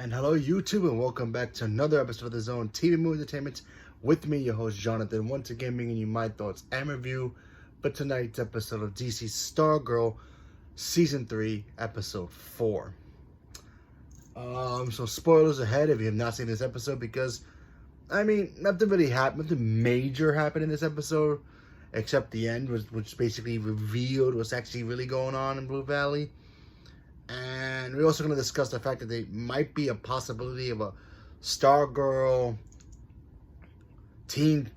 And hello YouTube, and welcome back to another episode of The Zone TV Movie Entertainment with me, your host Jonathan, once again bringing you my thoughts and review for tonight's episode of DC's Stargirl Season 3, Episode 4. So spoilers ahead if you have not seen this episode, because, nothing really happened, nothing major happened in this episode, except the end, which basically revealed what's actually really going on in Blue Valley. And we're also going to discuss the fact that there might be a possibility of a Stargirl, Teen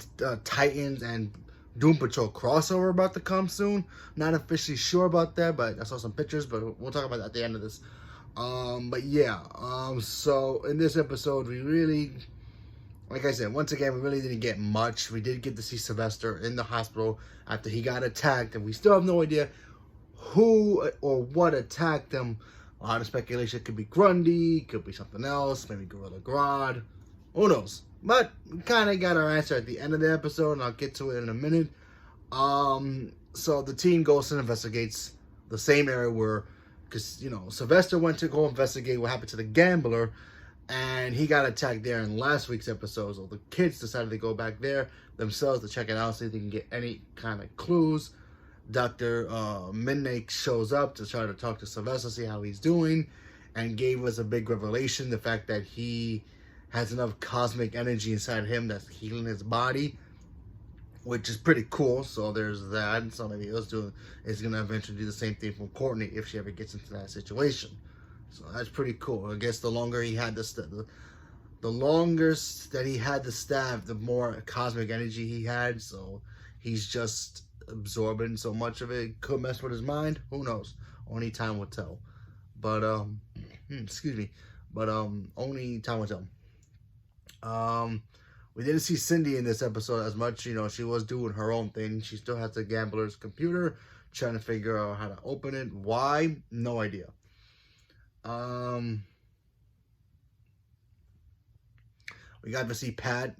Titans, and Doom Patrol crossover about to come soon. Not officially sure about that, but I saw some pictures, but we'll talk about that at the end of this. So in this episode, we really, like I said, once again, we really didn't get much. We did get to see Sylvester in the hospital after he got attacked, and we still have no idea who or what attacked them. A lot of speculation. Could be Grundy, could be something else, maybe Gorilla Grodd, who knows. But we kind of got our answer at the end of the episode, and I'll get to it in a minute. So the team goes and investigates the same area where, because, Sylvester went to go investigate what happened to the gambler, and he got attacked there in last week's episode. So the kids decided to go back there themselves to check it out, see if they can get any kind of clues. Dr. Midnight shows up to try to talk to Sylvester, see how he's doing, and gave us a big revelation, the fact that he has enough cosmic energy inside him that's healing his body, which is pretty cool. So there's that. Somebody else is going to eventually do the same thing for Courtney if she ever gets into that situation. So that's pretty cool. I guess the longer he had the longest that he had the staff, the more cosmic energy he had. So he's just absorbing so much of it. Could mess with his mind. Who knows? Only time will tell. But excuse me. But only time will tell. We didn't see Cindy in this episode as much. She was doing her own thing. She still has the gambler's computer, trying to figure out how to open it. Why? No idea. We got to see Pat,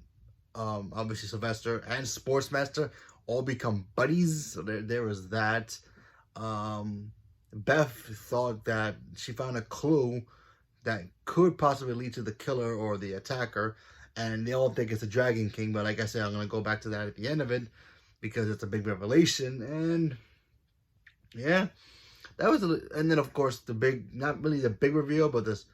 obviously Sylvester, and Sportsmaster all become buddies. So there was that. Beth thought that she found a clue that could possibly lead to the killer or the attacker, and they all think it's the Dragon King. But like I said, I'm going to go back to that at the end of it because it's a big revelation. And yeah, that was and then of course the big, not really the big reveal, but this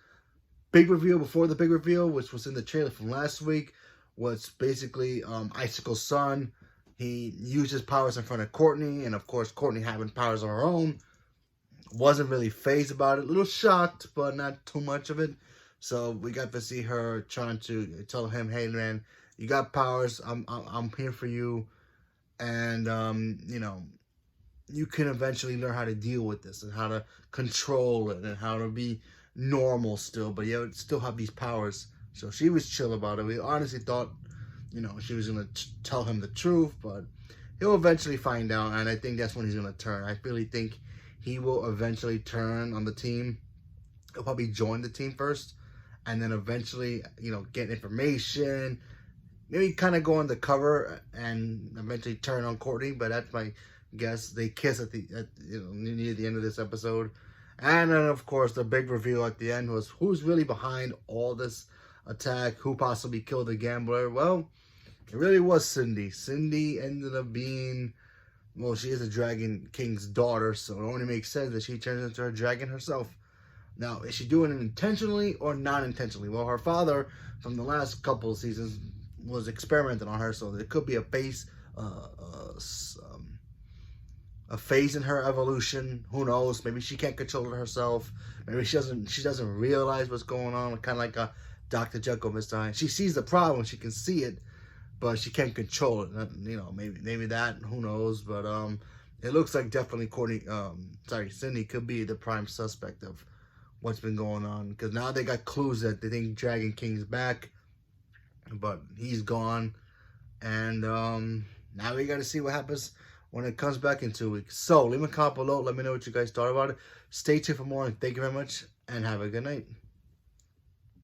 big reveal before the big reveal, which was in the trailer from last week, was basically Icicle's son. He used his powers in front of Courtney, and of course, Courtney having powers of her own, wasn't really fazed about it. A little shocked, but not too much of it. So we got to see her trying to tell him, "Hey, man, you got powers. I'm here for you, and you can eventually learn how to deal with this and how to control it and how to be normal still, but you still have these powers." So she was chill about it. We honestly thought, she was going to tell him the truth, but he'll eventually find out, and I think that's when he's going to turn. I really think he will eventually turn on the team. He'll probably join the team first, and then eventually, get information, maybe kind of go undercover, and eventually turn on Courtney, but that's my guess. They kiss near the end of this episode. And then, of course, the big reveal at the end was who's really behind all this attack, who possibly killed the gambler. Well, it really was Cindy. Cindy ended up being, well, she is a Dragon King's daughter, so it only makes sense that she turns into a dragon herself. Now, is she doing it intentionally or not intentionally? Well, her father, from the last couple of seasons, was experimenting on her, so there could be a phase in her evolution. Who knows? Maybe she can't control it herself. Maybe she doesn't realize what's going on. Kind of like a Dr. Jekyll, Mr. Hyde. She sees the problem, she can see it, but she can't control it. Maybe that. Who knows? But it looks like definitely Cindy could be the prime suspect of what's been going on, because now they got clues that they think Dragon King's back, but he's gone, and now we got to see what happens when it comes back in 2 weeks. So leave a comment below. Let me know what you guys thought about it. Stay tuned for more, and thank you very much, and have a good night.